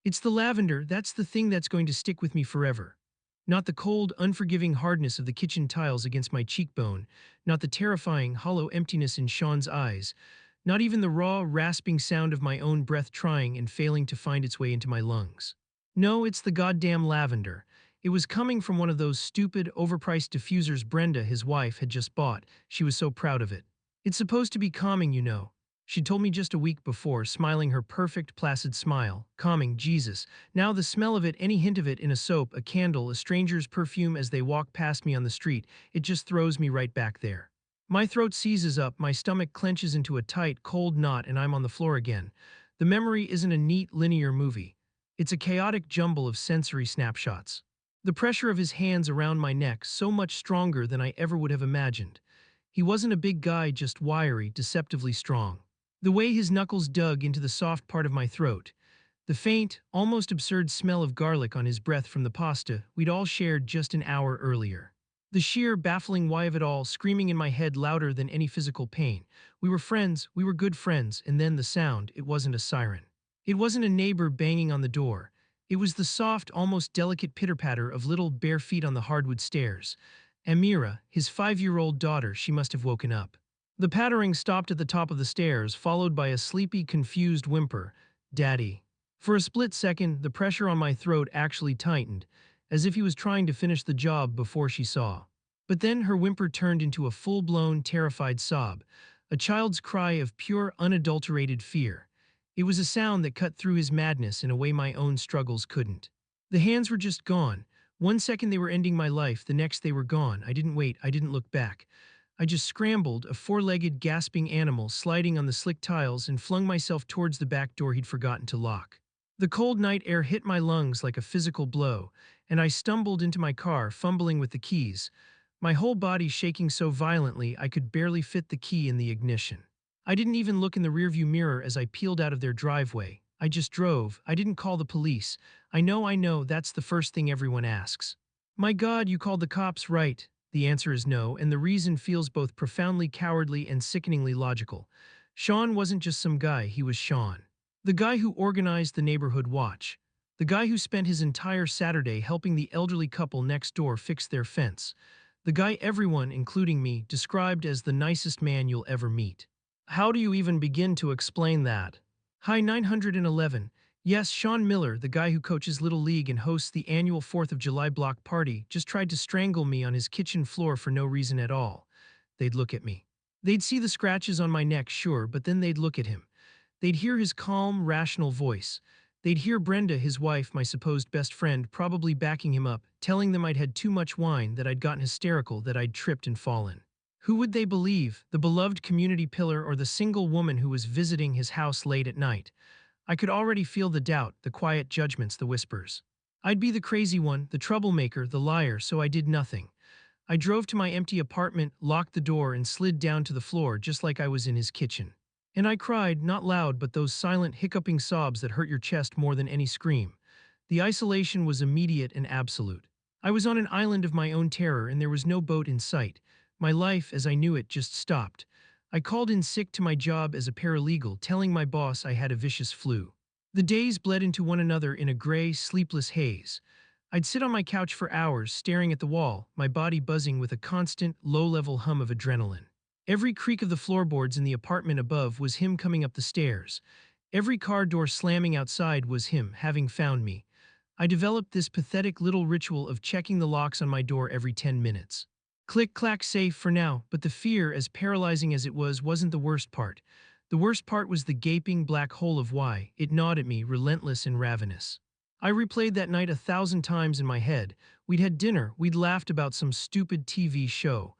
It's the lavender, that's the thing that's going to stick with me forever. Not the cold, unforgiving hardness of the kitchen tiles against my cheekbone, not the terrifying, hollow emptiness in Sean's eyes, not even the raw, rasping sound of my own breath trying and failing to find its way into my lungs. No, it's the goddamn lavender. It was coming from one of those stupid, overpriced diffusers Brenda, his wife, had just bought. She was so proud of it. It's supposed to be calming, you know. She'd told me just a week before, smiling her perfect, placid smile. Calming, Jesus. Now the smell of it, any hint of it in a soap, a candle, a stranger's perfume as they walk past me on the street, it just throws me right back there. My throat seizes up, my stomach clenches into a tight, cold knot, and I'm on the floor again. The memory isn't a neat, linear movie. It's a chaotic jumble of sensory snapshots. The pressure of his hands around my neck, so much stronger than I ever would have imagined. He wasn't a big guy, just wiry, deceptively strong. The way his knuckles dug into the soft part of my throat, the faint, almost absurd smell of garlic on his breath from the pasta we'd all shared just an hour earlier. The sheer, baffling why of it all screaming in my head louder than any physical pain. We were friends, we were good friends, and then the sound, it wasn't a siren. It wasn't a neighbor banging on the door. It was the soft, almost delicate pitter-patter of little bare feet on the hardwood stairs. Amira, his 5-year-old daughter, she must have woken up. The pattering stopped at the top of the stairs, followed by a sleepy, confused whimper. Daddy. For a split second, the pressure on my throat actually tightened, as if he was trying to finish the job before she saw. But then her whimper turned into a full-blown, terrified sob, a child's cry of pure, unadulterated fear. It was a sound that cut through his madness in a way my own struggles couldn't. The hands were just gone. One second they were ending my life, the next they were gone. I didn't wait, I didn't look back. I just scrambled, a four-legged, gasping animal, sliding on the slick tiles and flung myself towards the back door he'd forgotten to lock. The cold night air hit my lungs like a physical blow, and I stumbled into my car, fumbling with the keys, my whole body shaking so violently I could barely fit the key in the ignition. I didn't even look in the rearview mirror as I peeled out of their driveway. I just drove. I didn't call the police. I know, that's the first thing everyone asks. My God, you called the cops, right? The answer is no, and the reason feels both profoundly cowardly and sickeningly logical. Sean wasn't just some guy, he was Sean. The guy who organized the neighborhood watch. The guy who spent his entire Saturday helping the elderly couple next door fix their fence. The guy everyone, including me, described as the nicest man you'll ever meet. How do you even begin to explain that? Hi 911. Yes, Sean Miller, the guy who coaches Little League and hosts the annual 4th of July block party, just tried to strangle me on his kitchen floor for no reason at all. They'd look at me. They'd see the scratches on my neck, sure, but then they'd look at him. They'd hear his calm, rational voice. They'd hear Brenda, his wife, my supposed best friend, probably backing him up, telling them I'd had too much wine, that I'd gotten hysterical, that I'd tripped and fallen. Who would they believe, the beloved community pillar or the single woman who was visiting his house late at night? I could already feel the doubt, the quiet judgments, the whispers. I'd be the crazy one, the troublemaker, the liar, so I did nothing. I drove to my empty apartment, locked the door, and slid down to the floor just like I was in his kitchen. And I cried, not loud, but those silent, hiccuping sobs that hurt your chest more than any scream. The isolation was immediate and absolute. I was on an island of my own terror, and there was no boat in sight. My life, as I knew it, just stopped. I called in sick to my job as a paralegal, telling my boss I had a vicious flu. The days bled into one another in a gray, sleepless haze. I'd sit on my couch for hours, staring at the wall, my body buzzing with a constant, low-level hum of adrenaline. Every creak of the floorboards in the apartment above was him coming up the stairs. Every car door slamming outside was him, having found me. I developed this pathetic little ritual of checking the locks on my door every 10 minutes. Click, clack, safe for now, but the fear, as paralyzing as it was, wasn't the worst part. The worst part was the gaping black hole of why. It gnawed at me, relentless and ravenous. I replayed that night 1,000 times in my head. We'd had dinner, we'd laughed about some stupid TV show.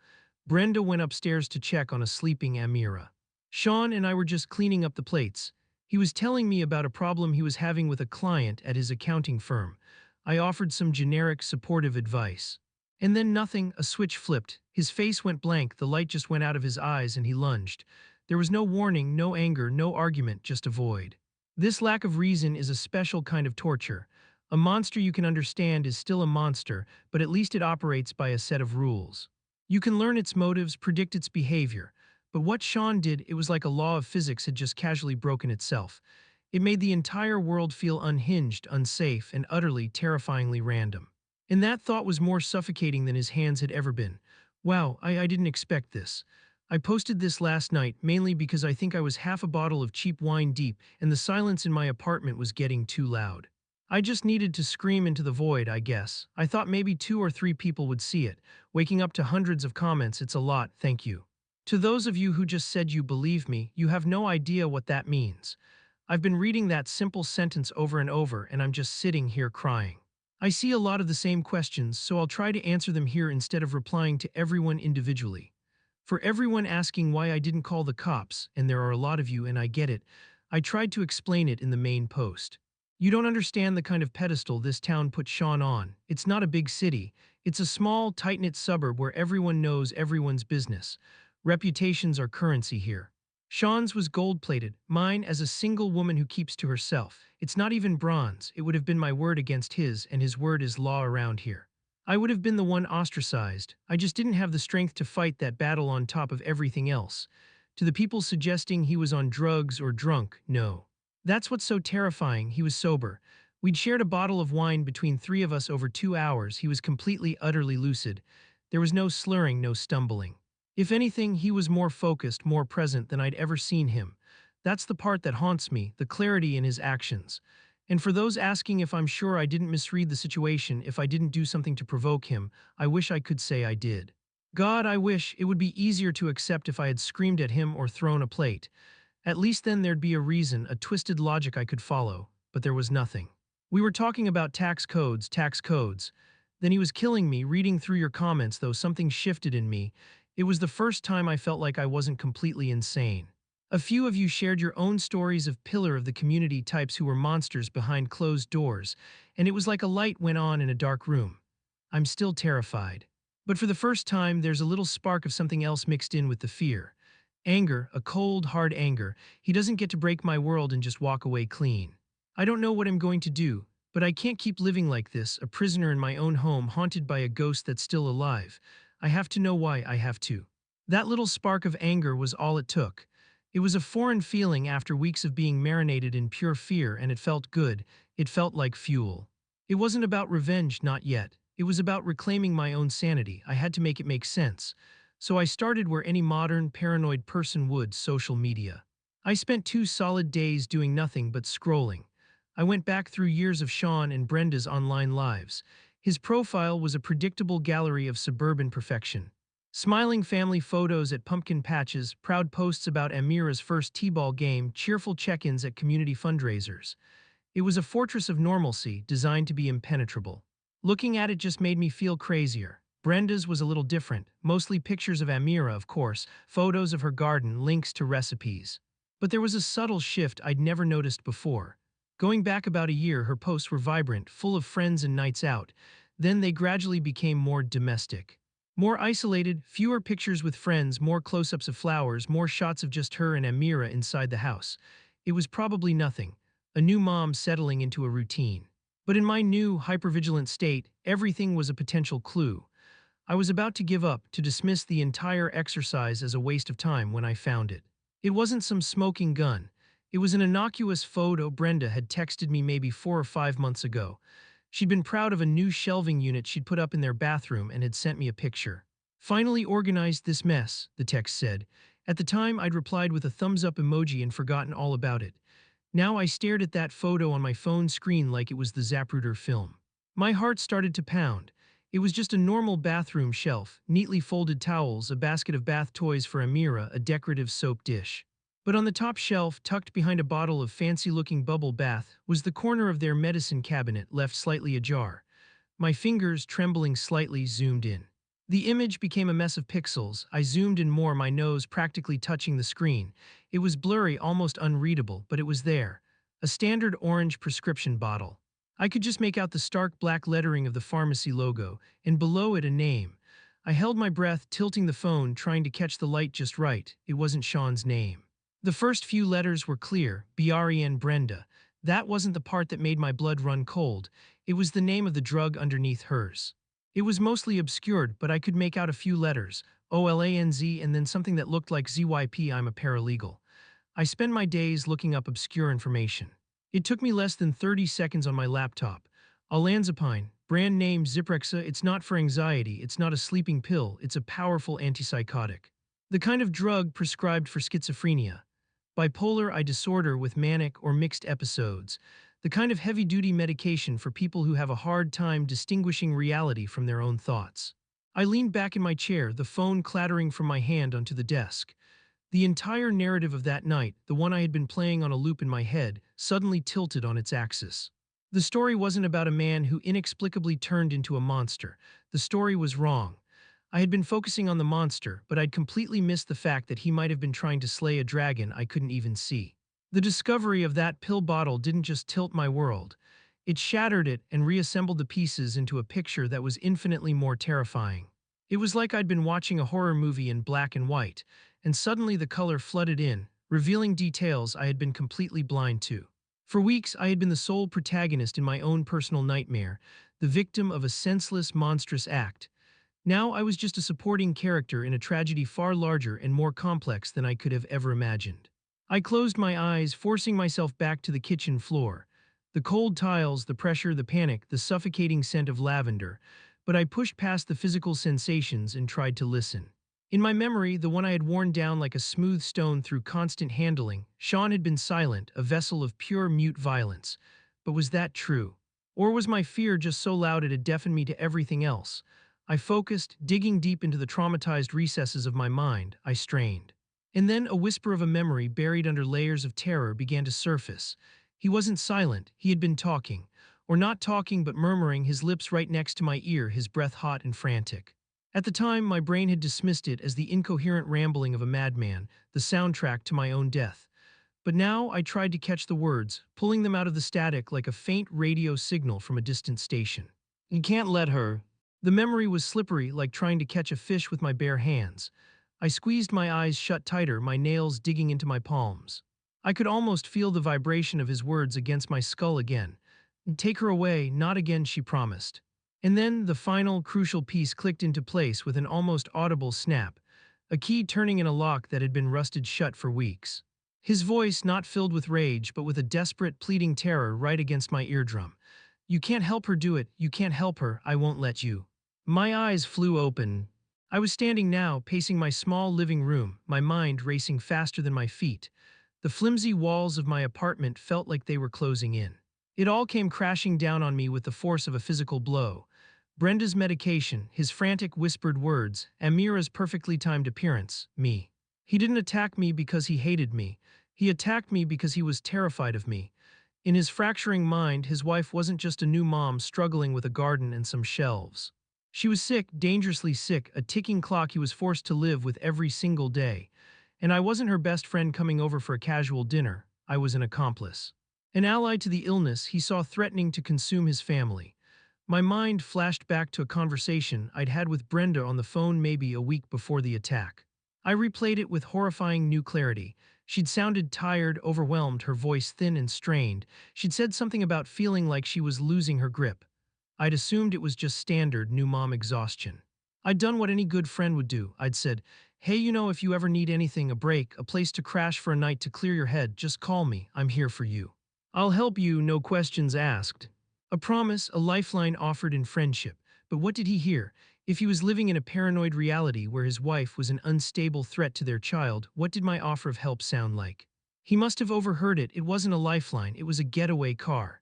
Brenda went upstairs to check on a sleeping Amira. Sean and I were just cleaning up the plates. He was telling me about a problem he was having with a client at his accounting firm. I offered some generic, supportive advice. And then nothing, a switch flipped. His face went blank, the light just went out of his eyes and he lunged. There was no warning, no anger, no argument, just a void. This lack of reason is a special kind of torture. A monster you can understand is still a monster, but at least it operates by a set of rules. You can learn its motives, predict its behavior. But what Sean did, it was like a law of physics had just casually broken itself. It made the entire world feel unhinged, unsafe, and utterly, terrifyingly random. And that thought was more suffocating than his hands had ever been. Wow, I didn't expect this. I posted this last night mainly because I think I was half a bottle of cheap wine deep and the silence in my apartment was getting too loud. I just needed to scream into the void, I guess. I thought maybe 2 or 3 people would see it. Waking up to hundreds of comments, it's a lot, thank you. To those of you who just said you believe me, you have no idea what that means. I've been reading that simple sentence over and over, and I'm just sitting here crying. I see a lot of the same questions, so I'll try to answer them here instead of replying to everyone individually. For everyone asking why I didn't call the cops, and there are a lot of you and I get it, I tried to explain it in the main post. You don't understand the kind of pedestal this town put Sean on. It's not a big city. It's a small, tight-knit suburb where everyone knows everyone's business. Reputations are currency here. Sean's was gold-plated, mine as a single woman who keeps to herself. It's not even bronze. It would have been my word against his, and his word is law around here. I would have been the one ostracized. I just didn't have the strength to fight that battle on top of everything else. To the people suggesting he was on drugs or drunk, no. That's what's so terrifying, he was sober. We'd shared a bottle of wine between 3 of us over 2 hours. He was completely, utterly lucid. There was no slurring, no stumbling. If anything, he was more focused, more present than I'd ever seen him. That's the part that haunts me, the clarity in his actions. And for those asking if I'm sure I didn't misread the situation, if I didn't do something to provoke him, I wish I could say I did. God, I wish it would be easier to accept if I had screamed at him or thrown a plate. At least then there'd be a reason, a twisted logic I could follow, but there was nothing. We were talking about tax codes, tax codes. Then he was killing me, reading through your comments, though something shifted in me. It was the first time I felt like I wasn't completely insane. A few of you shared your own stories of pillar of the community types who were monsters behind closed doors, and it was like a light went on in a dark room. I'm still terrified. But for the first time, there's a little spark of something else mixed in with the fear. Anger, a cold, hard anger. He doesn't get to break my world and just walk away clean. I don't know what I'm going to do, but I can't keep living like this, a prisoner in my own home, haunted by a ghost that's still alive. I have to know why I have to. That little spark of anger was all it took. It was a foreign feeling after weeks of being marinated in pure fear, and it felt good. It felt like fuel. It wasn't about revenge, not yet. It was about reclaiming my own sanity. I had to make it make sense. So I started where any modern, paranoid person would: social media. I spent 2 solid days doing nothing but scrolling. I went back through years of Sean and Brenda's online lives. His profile was a predictable gallery of suburban perfection. Smiling family photos at pumpkin patches, proud posts about Amira's first t-ball game, cheerful check-ins at community fundraisers. It was a fortress of normalcy, designed to be impenetrable. Looking at it just made me feel crazier. Brenda's was a little different, mostly pictures of Amira, of course, photos of her garden, links to recipes. But there was a subtle shift I'd never noticed before. Going back about a year, her posts were vibrant, full of friends and nights out. Then they gradually became more domestic. More isolated, fewer pictures with friends, more close-ups of flowers, more shots of just her and Amira inside the house. It was probably nothing. A new mom settling into a routine. But in my new, hypervigilant state, everything was a potential clue. I was about to give up, to dismiss the entire exercise as a waste of time when I found it. It wasn't some smoking gun. It was an innocuous photo Brenda had texted me maybe 4 or 5 months ago. She'd been proud of a new shelving unit she'd put up in their bathroom and had sent me a picture. Finally organized this mess, the text said. At the time, I'd replied with a thumbs-up emoji and forgotten all about it. Now I stared at that photo on my phone screen like it was the Zapruder film. My heart started to pound. It was just a normal bathroom shelf, neatly folded towels, a basket of bath toys for Amira, a decorative soap dish. But on the top shelf, tucked behind a bottle of fancy-looking bubble bath, was the corner of their medicine cabinet, left slightly ajar. My fingers, trembling slightly, zoomed in. The image became a mess of pixels. I zoomed in more, my nose practically touching the screen. It was blurry, almost unreadable, but it was there. A standard orange prescription bottle. I could just make out the stark black lettering of the pharmacy logo, and below it a name. I held my breath, tilting the phone, trying to catch the light just right. It wasn't Sean's name. The first few letters were clear: BREN Brenda. That wasn't the part that made my blood run cold. It was the name of the drug underneath hers. It was mostly obscured, but I could make out a few letters: OLANZ, and then something that looked like ZYP. I'm a paralegal. I spend my days looking up obscure information. It took me less than 30 seconds on my laptop. Olanzapine, brand name Zyprexa, it's not for anxiety, it's not a sleeping pill, it's a powerful antipsychotic. The kind of drug prescribed for schizophrenia, bipolar I disorder with manic or mixed episodes, the kind of heavy-duty medication for people who have a hard time distinguishing reality from their own thoughts. I leaned back in my chair, the phone clattering from my hand onto the desk. The entire narrative of that night, the one I had been playing on a loop in my head, suddenly tilted on its axis. The story wasn't about a man who inexplicably turned into a monster. The story was wrong. I had been focusing on the monster, but I'd completely missed the fact that he might have been trying to slay a dragon I couldn't even see. The discovery of that pill bottle didn't just tilt my world. It shattered it and reassembled the pieces into a picture that was infinitely more terrifying. It was like I'd been watching a horror movie in black and white, and suddenly the color flooded in, revealing details I had been completely blind to. For weeks, I had been the sole protagonist in my own personal nightmare, the victim of a senseless, monstrous act. Now I was just a supporting character in a tragedy far larger and more complex than I could have ever imagined. I closed my eyes, forcing myself back to the kitchen floor. The cold tiles, the pressure, the panic, the suffocating scent of lavender, but I pushed past the physical sensations and tried to listen. In my memory, the one I had worn down like a smooth stone through constant handling, Sean had been silent, a vessel of pure mute violence. But was that true? Or was my fear just so loud it had deafened me to everything else? I focused, digging deep into the traumatized recesses of my mind. I strained. And then a whisper of a memory buried under layers of terror began to surface. He wasn't silent, he had been talking. Or not talking but murmuring, his lips right next to my ear, his breath hot and frantic. At the time, my brain had dismissed it as the incoherent rambling of a madman, the soundtrack to my own death. But now I tried to catch the words, pulling them out of the static like a faint radio signal from a distant station. You can't let her. The memory was slippery, like trying to catch a fish with my bare hands. I squeezed my eyes shut tighter, my nails digging into my palms. I could almost feel the vibration of his words against my skull again. Take her away, not again, she promised. And then the final, crucial piece clicked into place with an almost audible snap, a key turning in a lock that had been rusted shut for weeks. His voice not filled with rage, but with a desperate, pleading terror right against my eardrum. You can't help her do it, you can't help her, I won't let you. My eyes flew open. I was standing now, pacing my small living room, my mind racing faster than my feet. The flimsy walls of my apartment felt like they were closing in. It all came crashing down on me with the force of a physical blow. Brenda's medication, his frantic whispered words, Amira's perfectly timed appearance, me. He didn't attack me because he hated me. He attacked me because he was terrified of me. In his fracturing mind, his wife wasn't just a new mom struggling with a garden and some shelves. She was sick, dangerously sick, a ticking clock he was forced to live with every single day. And I wasn't her best friend coming over for a casual dinner. I was an accomplice. An ally to the illness he saw threatening to consume his family. My mind flashed back to a conversation I'd had with Brenda on the phone maybe a week before the attack. I replayed it with horrifying new clarity. She'd sounded tired, overwhelmed, her voice thin and strained. She'd said something about feeling like she was losing her grip. I'd assumed it was just standard new mom exhaustion. I'd done what any good friend would do. I'd said, hey, if you ever need anything, a break, a place to crash for a night to clear your head, just call me. I'm here for you. I'll help you, no questions asked. A promise, a lifeline offered in friendship. But what did he hear? If he was living in a paranoid reality where his wife was an unstable threat to their child, what did my offer of help sound like? He must have overheard it. It wasn't a lifeline, it was a getaway car.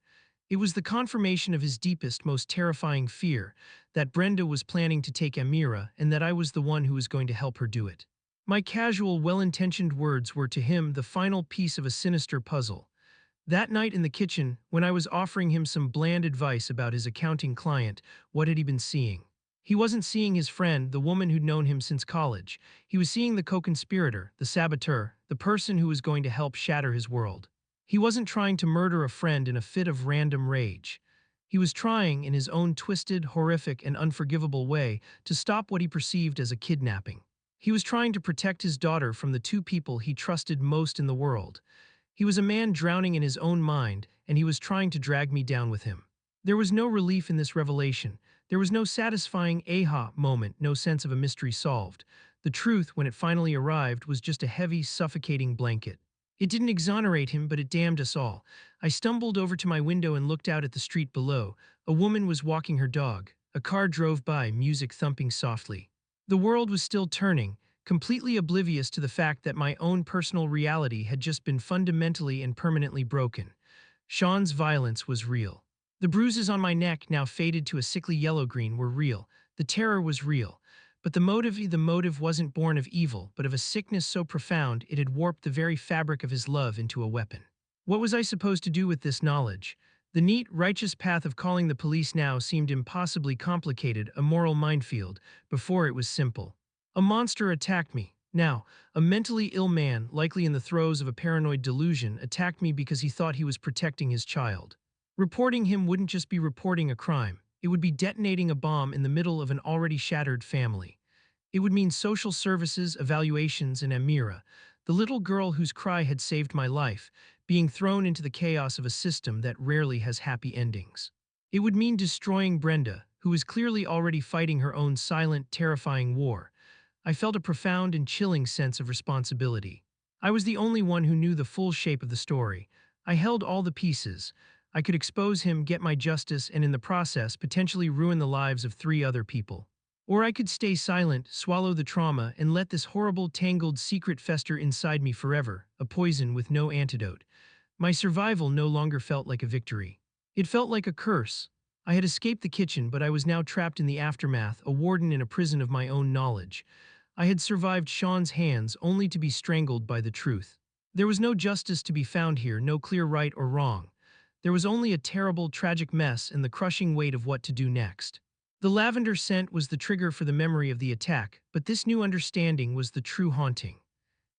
It was the confirmation of his deepest, most terrifying fear, that Brenda was planning to take Amira and that I was the one who was going to help her do it. My casual, well-intentioned words were to him the final piece of a sinister puzzle. That night in the kitchen, when I was offering him some bland advice about his accounting client, what had he been seeing? He wasn't seeing his friend, the woman who'd known him since college. He was seeing the co-conspirator, the saboteur, the person who was going to help shatter his world. He wasn't trying to murder a friend in a fit of random rage. He was trying, in his own twisted, horrific, and unforgivable way, to stop what he perceived as a kidnapping. He was trying to protect his daughter from the two people he trusted most in the world. He was a man drowning in his own mind, and he was trying to drag me down with him. There was no relief in this revelation. There was no satisfying aha moment, no sense of a mystery solved. The truth, when it finally arrived, was just a heavy, suffocating blanket. It didn't exonerate him, but it damned us all. I stumbled over to my window and looked out at the street below. A woman was walking her dog. A car drove by, music thumping softly. The world was still turning, completely oblivious to the fact that my own personal reality had just been fundamentally and permanently broken. Sean's violence was real. The bruises on my neck, now faded to a sickly yellow-green, were real. The terror was real. But the motive wasn't born of evil, but of a sickness so profound it had warped the very fabric of his love into a weapon. What was I supposed to do with this knowledge? The neat, righteous path of calling the police now seemed impossibly complicated, a moral minefield. Before, it was simple. A monster attacked me. Now, a mentally ill man, likely in the throes of a paranoid delusion, attacked me because he thought he was protecting his child. Reporting him wouldn't just be reporting a crime. It would be detonating a bomb in the middle of an already shattered family. It would mean social services, evaluations, and Amira, the little girl whose cry had saved my life, being thrown into the chaos of a system that rarely has happy endings. It would mean destroying Brenda, who was clearly already fighting her own silent, terrifying war. I felt a profound and chilling sense of responsibility. I was the only one who knew the full shape of the story. I held all the pieces. I could expose him, get my justice, and in the process potentially ruin the lives of 3 other people. Or I could stay silent, swallow the trauma, and let this horrible, tangled secret fester inside me forever, a poison with no antidote. My survival no longer felt like a victory. It felt like a curse. I had escaped the kitchen, but I was now trapped in the aftermath, a warden in a prison of my own knowledge. I had survived Sean's hands only to be strangled by the truth. There was no justice to be found here, no clear right or wrong. There was only a terrible, tragic mess and the crushing weight of what to do next. The lavender scent was the trigger for the memory of the attack, but this new understanding was the true haunting.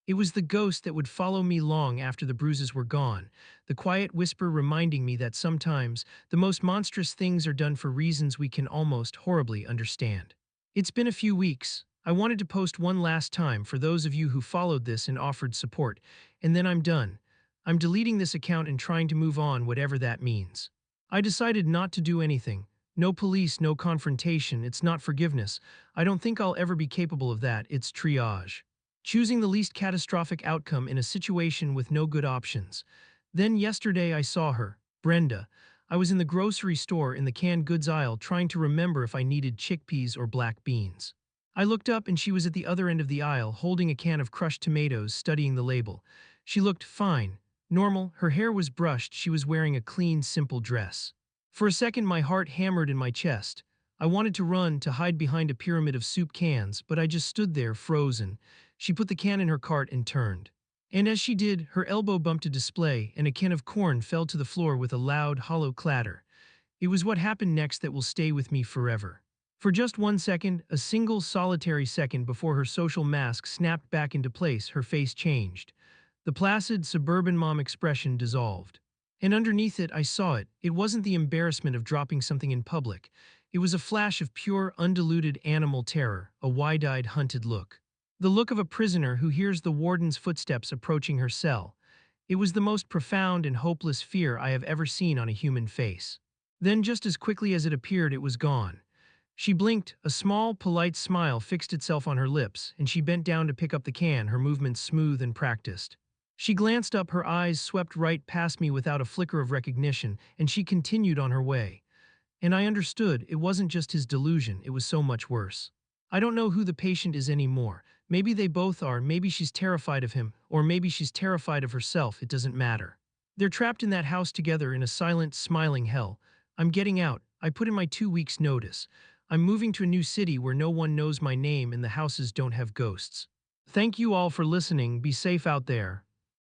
It was the ghost that would follow me long after the bruises were gone, the quiet whisper reminding me that sometimes the most monstrous things are done for reasons we can almost horribly understand. It's been a few weeks. I wanted to post one last time for those of you who followed this and offered support, and then I'm done. I'm deleting this account and trying to move on, whatever that means. I decided not to do anything. No police, no confrontation, it's not forgiveness. I don't think I'll ever be capable of that, it's triage. Choosing the least catastrophic outcome in a situation with no good options. Then yesterday I saw her, Brenda. I was in the grocery store in the canned goods aisle trying to remember if I needed chickpeas or black beans. I looked up and she was at the other end of the aisle holding a can of crushed tomatoes, studying the label. She looked fine, normal, her hair was brushed, she was wearing a clean, simple dress. For a second my heart hammered in my chest. I wanted to run, to hide behind a pyramid of soup cans, but I just stood there, frozen. She put the can in her cart and turned. And as she did, her elbow bumped a display, and a can of corn fell to the floor with a loud, hollow clatter. It was what happened next that will stay with me forever. For just 1 second, a single solitary second before her social mask snapped back into place, her face changed. The placid, suburban mom expression dissolved. And underneath it, I saw it. It wasn't the embarrassment of dropping something in public. It was a flash of pure, undiluted animal terror, a wide-eyed, hunted look. The look of a prisoner who hears the warden's footsteps approaching her cell. It was the most profound and hopeless fear I have ever seen on a human face. Then, just as quickly as it appeared, it was gone. She blinked, a small, polite smile fixed itself on her lips, and she bent down to pick up the can, her movements smooth and practiced. She glanced up, her eyes swept right past me without a flicker of recognition, and she continued on her way. And I understood, it wasn't just his delusion, it was so much worse. I don't know who the patient is anymore. Maybe they both are, maybe she's terrified of him, or maybe she's terrified of herself, it doesn't matter. They're trapped in that house together in a silent, smiling hell. I'm getting out. I put in my 2 weeks' notice. I'm moving to a new city where no one knows my name and the houses don't have ghosts. Thank you all for listening. Be safe out there.